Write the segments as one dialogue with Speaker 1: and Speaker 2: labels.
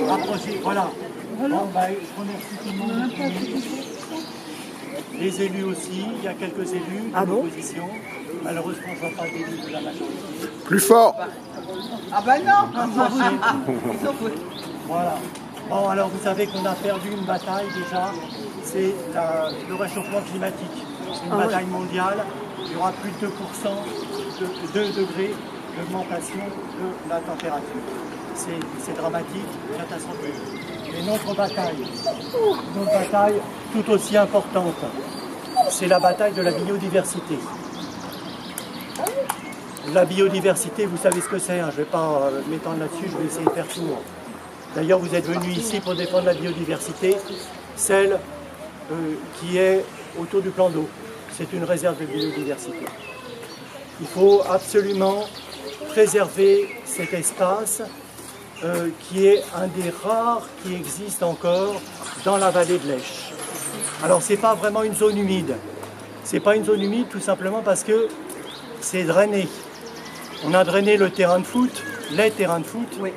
Speaker 1: Rapprochez, voilà. Bon, bah, je remercie tout le monde. Les élus aussi, il y a quelques élus de l'opposition. Malheureusement, je ne vois pas d'élus de la majorité.
Speaker 2: Plus fort.
Speaker 3: Ah ben non.
Speaker 1: Voilà. Bon, alors vous savez qu'on a perdu une bataille déjà, c'est le réchauffement climatique. C'est une bataille mondiale, il y aura plus de 2%, 2 degrés d'augmentation de la température. C'est dramatique, catastrophique. Et notre bataille tout aussi importante, c'est la bataille de la biodiversité. La biodiversité, vous savez ce que c'est, hein, je ne vais pas m'étendre là-dessus, je vais essayer de faire court. D'ailleurs, vous êtes venus ici pour défendre la biodiversité, celle qui est autour du plan d'eau. C'est une réserve de biodiversité. Il faut absolument préserver cet espace qui est un des rares qui existe encore dans la vallée de l'Esch. Alors, ce n'est pas vraiment une zone humide. Ce n'est pas une zone humide tout simplement parce que c'est drainé. On a drainé le terrain de foot, les terrains de foot. Oui.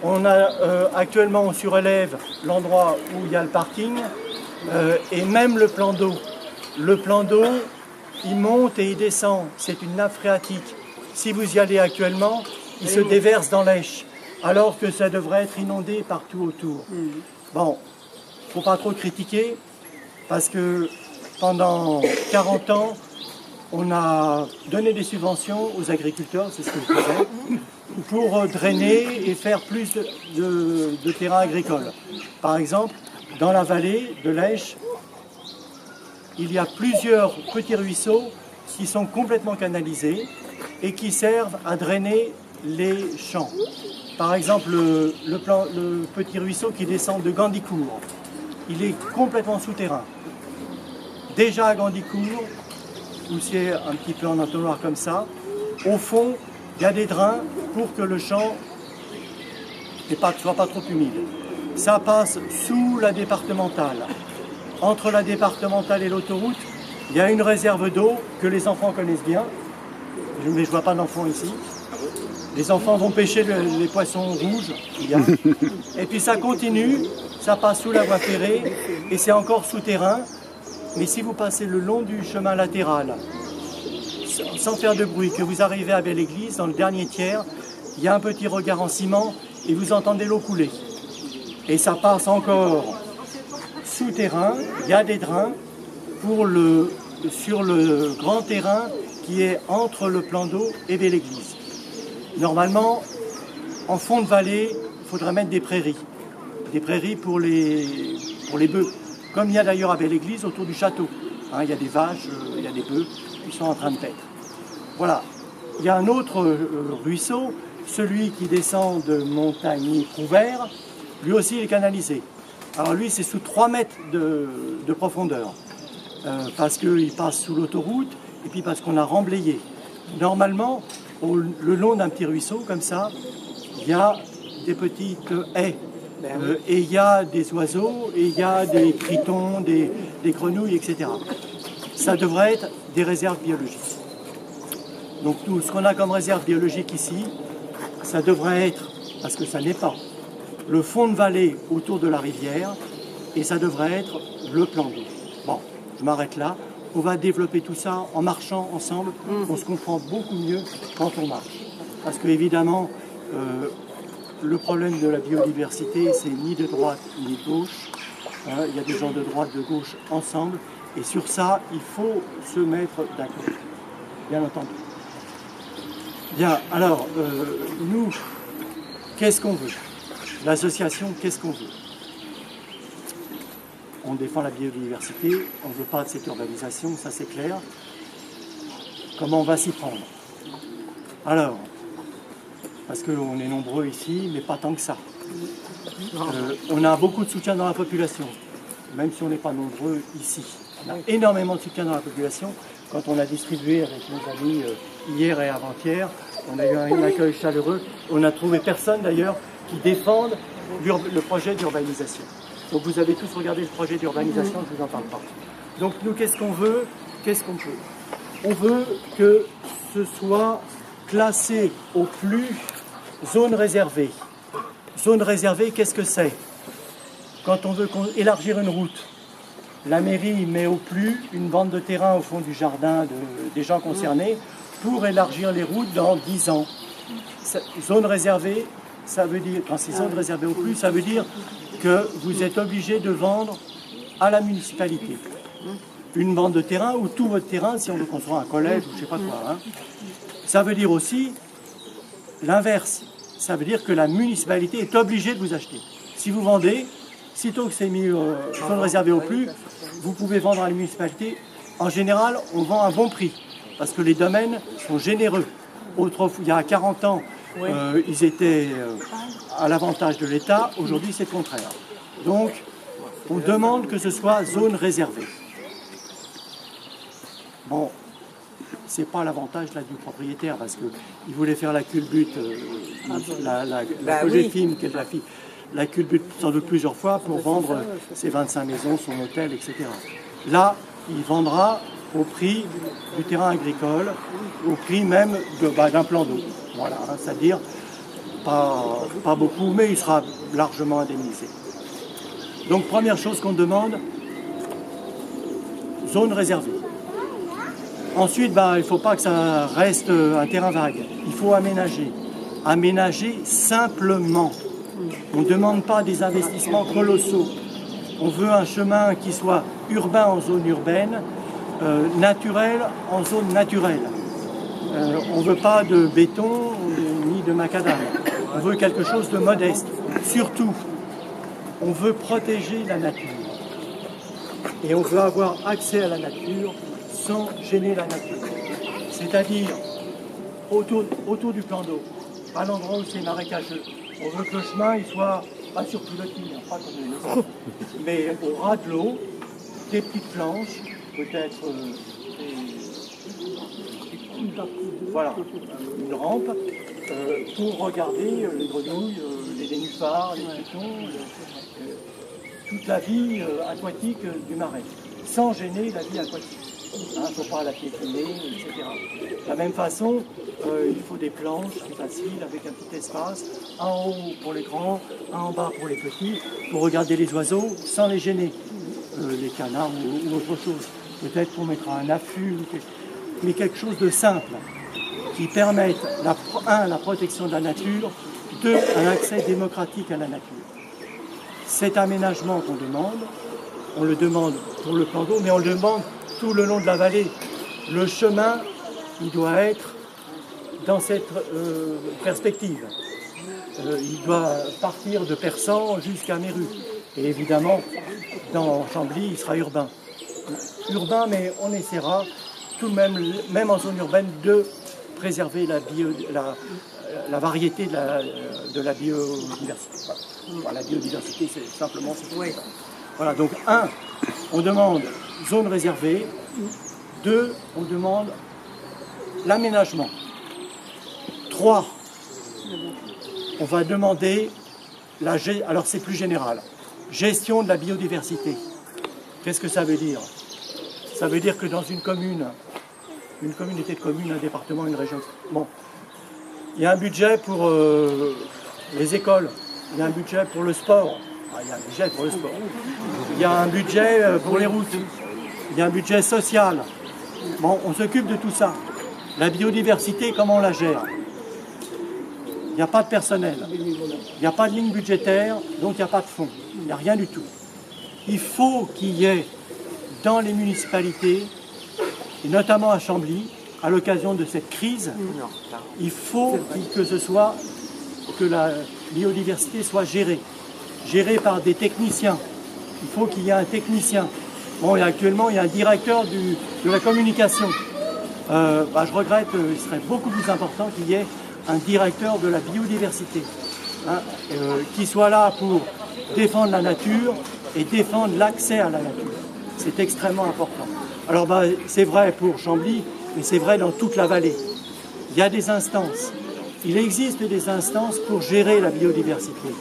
Speaker 1: On a actuellement, on surélève l'endroit où il y a le parking et même le plan d'eau. Le plan d'eau, il monte et il descend. C'est une nappe phréatique. Si vous y allez actuellement, il se déverse dans l'Esch, alors que ça devrait être inondé partout autour. Bon, il ne faut pas trop critiquer, parce que pendant 40 ans, on a donné des subventions aux agriculteurs, c'est ce que je disais, pour drainer et faire plus de terrains agricoles. Par exemple, dans la vallée de l'Esch, il y a plusieurs petits ruisseaux qui sont complètement canalisés et qui servent à drainer les champs. Par exemple, le petit ruisseau qui descend de Gandicourt, il est complètement souterrain. Déjà à Gandicourt, où c'est un petit peu en entonnoir comme ça, au fond, il y a des drains pour que le champ ne soit pas trop humide. Ça passe sous la départementale. Entre la départementale et l'autoroute, il y a une réserve d'eau que les enfants connaissent bien. Mais je ne vois pas d'enfants ici. Les enfants vont pêcher les poissons rouges. Et puis ça continue, ça passe sous la voie ferrée et c'est encore souterrain. Mais si vous passez le long du chemin latéral, sans faire de bruit, que vous arrivez à Belle-Église, dans le dernier tiers, il y a un petit regard en ciment et vous entendez l'eau couler. Et ça passe encore souterrain, il y a des drains sur le grand terrain qui est entre le plan d'eau et Belle-Église. Normalement, en fond de vallée, il faudrait mettre des prairies. Des prairies pour les bœufs. Comme il y a d'ailleurs à Belle-Église autour du château. Hein, il y a des vaches, il y a des bœufs qui sont en train de paître. Voilà. Il y a un autre ruisseau, celui qui descend de Montagny-Prouvaire. Lui aussi, il est canalisé. Alors lui, c'est sous 3 mètres de profondeur. Parce qu'il passe sous l'autoroute et puis parce qu'on a remblayé. Normalement, le long d'un petit ruisseau comme ça, il y a des petites haies. Et il y a des oiseaux, et il y a des tritons, des grenouilles, etc. Ça devrait être des réserves biologiques. Donc nous, ce qu'on a comme réserve biologique ici, ça devrait être, parce que ça n'est pas, le fond de vallée autour de la rivière, et ça devrait être le plan d'eau. Bon, je m'arrête là. On va développer tout ça en marchant ensemble. On se comprend beaucoup mieux quand on marche. Parce que évidemment, le problème de la biodiversité, c'est ni de droite ni de gauche. Il y a des gens de droite, de gauche ensemble. Et sur ça, il faut se mettre d'accord. Bien entendu. Bien, alors, nous, qu'est-ce qu'on veut? L'association, qu'est-ce qu'on veut? On défend la biodiversité, on ne veut pas de cette urbanisation, ça c'est clair. Comment on va s'y prendre? Alors, parce qu'on est nombreux ici, mais pas tant que ça. On a beaucoup de soutien dans la population, même si on n'est pas nombreux ici. On a énormément de soutien dans la population. Quand on a distribué avec nos amis hier et avant-hier, on a eu un accueil chaleureux. On n'a trouvé personne d'ailleurs qui défende le projet d'urbanisation. Donc vous avez tous regardé le projet d'urbanisation, je ne vous en parle pas. Donc nous, qu'est-ce qu'on veut? Qu'est-ce qu'on peut? On veut que ce soit classé au plus zone réservée. Zone réservée, qu'est-ce que c'est? Quand on veut élargir une route, la mairie met au plus une bande de terrain au fond du jardin des gens concernés pour élargir les routes dans 10 ans. Zone réservée, ça veut dire, quand c'est zone réservée au plus, ça veut dire que vous êtes obligé de vendre à la municipalité une bande de terrain ou tout votre terrain si on veut construire un collège ou je ne sais pas quoi. Hein. Ça veut dire aussi l'inverse. Ça veut dire que la municipalité est obligée de vous acheter. Si vous vendez, sitôt que c'est mis zone réservée au plus, vous pouvez vendre à la municipalité. En général, on vend un bon prix parce que les domaines sont généreux. Autrefois, il y a 40 ans, ils étaient à l'avantage de l'État. Aujourd'hui, c'est le contraire. Donc, on demande que ce soit zone réservée. Bon, c'est pas l'avantage là du propriétaire parce qu'il voulait faire la culbute, la Cogefim, qui est la fille, la culbute sans doute plusieurs fois pour vendre ses 25 maisons, son hôtel, etc. Là, il vendra au prix du terrain agricole, au prix même d'un plan d'eau. Voilà, hein, c'est-à-dire pas beaucoup, mais il sera largement indemnisé. Donc première chose qu'on demande, zone réservée. Ensuite, il ne faut pas que ça reste un terrain vague. Il faut aménager. Aménager simplement. On ne demande pas des investissements colossaux. On veut un chemin qui soit urbain en zone urbaine, naturel en zone naturelle. On ne veut pas de béton ni de macadam. On veut quelque chose de modeste. Surtout, on veut protéger la nature. Et on veut avoir accès à la nature sans gêner la nature. C'est-à-dire autour du plan d'eau, à l'endroit où c'est marécageux. On veut que le chemin il soit pas sur pilotis, pas comme une maison, mais au ras de l'eau, des petites planches, peut-être voilà, une rampe pour regarder les grenouilles, les nénuphars, les pitons, toute la vie aquatique du marais, sans gêner la vie aquatique. Il ne faut pas la piétiner, etc. De la même façon, il faut des planches faciles avec un petit espace, un en haut pour les grands, un en bas pour les petits, pour regarder les oiseaux sans les gêner, les canards ou autre chose. Peut-être qu'on mettra un affût, mais quelque chose de simple qui permette, la protection de la nature, deux, un accès démocratique à la nature. Cet aménagement qu'on demande, on le demande pour le plan d'eau, mais on le demande tout le long de la vallée. Le chemin, il doit être dans cette perspective. Il doit partir de Persan jusqu'à Méru. Et évidemment, dans Chambly, il sera urbain. Urbain, mais on essaiera tout de même en zone urbaine, de préserver la variété de la biodiversité. Voilà, la biodiversité, c'est simplement ça. Voilà, donc 1, on demande zone réservée. 2, on demande l'aménagement. 3, on va demander, alors c'est plus général, gestion de la biodiversité. Qu'est-ce que ça veut dire? Ça veut dire que dans une communauté de communes, un département, une région, bon, il y a un budget pour les écoles, il y a un budget pour le sport, il y a un budget pour le sport, il y a un budget pour les routes, il y a un budget social. Bon, on s'occupe de tout ça. La biodiversité, comment on la gère? Il n'y a pas de personnel, il n'y a pas de ligne budgétaire, donc il n'y a pas de fonds, il n'y a rien du tout. Il faut qu'il y ait dans les municipalités, et notamment à Chambly, à l'occasion de cette crise, il faut que la biodiversité soit gérée par des techniciens. Il faut qu'il y ait un technicien. Bon, et actuellement, il y a un directeur de la communication. Je regrette, il serait beaucoup plus important qu'il y ait un directeur de la biodiversité, qui soit là pour défendre la nature et défendre l'accès à la nature. C'est extrêmement important. Alors, c'est vrai pour Chambly, mais c'est vrai dans toute la vallée. Il y a des instances. Il existe des instances pour gérer la biodiversité.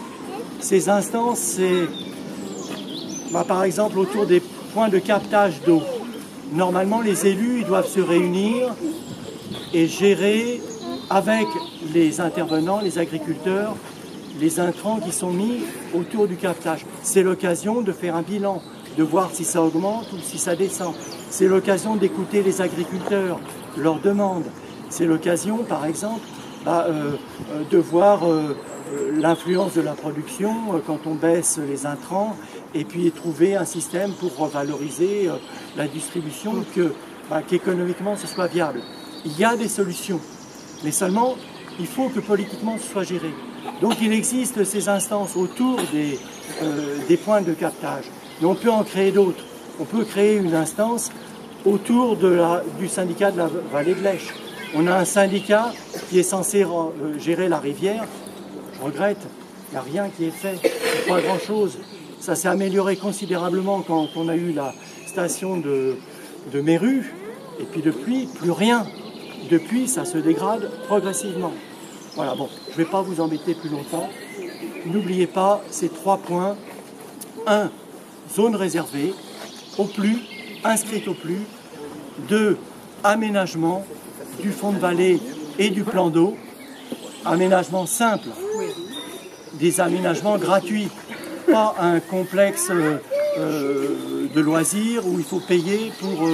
Speaker 1: Ces instances, c'est par exemple autour des points de captage d'eau. Normalement, les élus ils doivent se réunir et gérer avec les intervenants, les agriculteurs, les intrants qui sont mis autour du captage. C'est l'occasion de faire un bilan, de voir si ça augmente ou si ça descend. C'est l'occasion d'écouter les agriculteurs, leurs demandes. C'est l'occasion, par exemple, de voir l'influence de la production quand on baisse les intrants et puis trouver un système pour revaloriser la distribution, qu'économiquement ce soit viable. Il y a des solutions, mais seulement il faut que politiquement ce soit géré. Donc il existe ces instances autour des points de captage, mais on peut en créer d'autres. On peut créer une instance autour du syndicat de la vallée de l'Esch. On a un syndicat qui est censé gérer la rivière. Je regrette, il n'y a rien qui est fait, pas grand-chose. Ça s'est amélioré considérablement quand on a eu la station de Méru, et puis depuis, plus rien. Depuis, ça se dégrade progressivement. Voilà, bon, je ne vais pas vous embêter plus longtemps. N'oubliez pas ces 3 points. 1, zone réservée, au plus, inscrite au plus. 2, aménagement du fond de vallée et du plan d'eau. Aménagement simple, des aménagements gratuits, pas un complexe de loisirs où il faut payer pour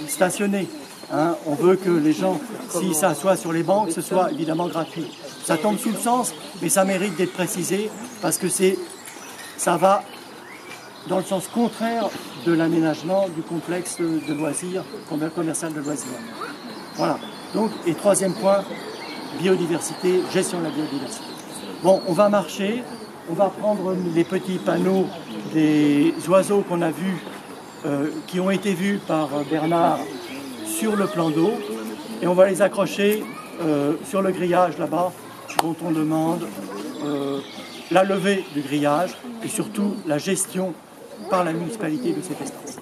Speaker 1: stationner. Hein, on veut que les gens, s'ils s'assoient sur les bancs, que ce soit évidemment gratuit. Ça tombe sous le sens, mais ça mérite d'être précisé parce que ça va dans le sens contraire de l'aménagement du complexe de loisirs, commercial de loisirs. Voilà. Donc, et 3e point, biodiversité, gestion de la biodiversité. Bon, on va marcher, on va prendre les petits panneaux des oiseaux qu'on a vus, qui ont été vus par Bernard sur le plan d'eau, et on va les accrocher sur le grillage là-bas, dont on demande la levée du grillage et surtout la gestion par la municipalité de cet espace.